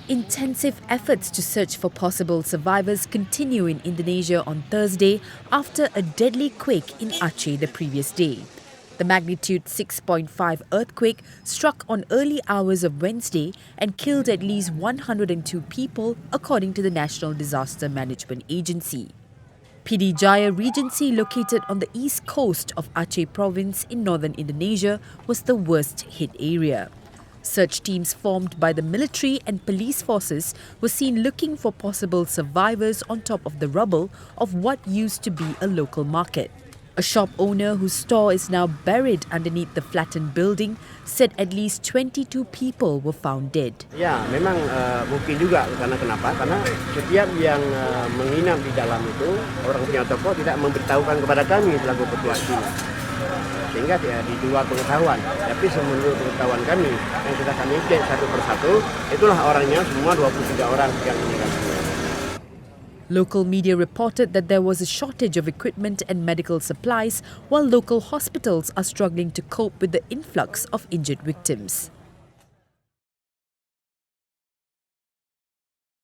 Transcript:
Intensive efforts to search for possible survivors continue in Indonesia on Thursday after a deadly quake in Aceh the previous day. The magnitude 6.5 earthquake struck on early hours of Wednesday and killed at least 102 people, according to the National Disaster Management Agency. PD Jaya Regency, located on the east coast of Aceh province in northern Indonesia, was the worst hit area. Search teams formed by the military and police forces were seen looking for possible survivors on top of the rubble of what used to be a local market. A shop owner whose store is now buried underneath the flattened building said at least 22 people were found dead. Ya, memang mungkin juga karena kenapa? Karena setiap yang menginap di dalam itu, orang punya toko tidak memberitahukan kepada kami selaku petugas sini. Sehingga tidak di luar pengetahuan. Tapi menurut pengetahuan kami yang sudah kami cek satu persatu, itulah orangnya semua 23 orang yang meninggal. Local media reported that there was a shortage of equipment and medical supplies, while local hospitals are struggling to cope with the influx of injured victims.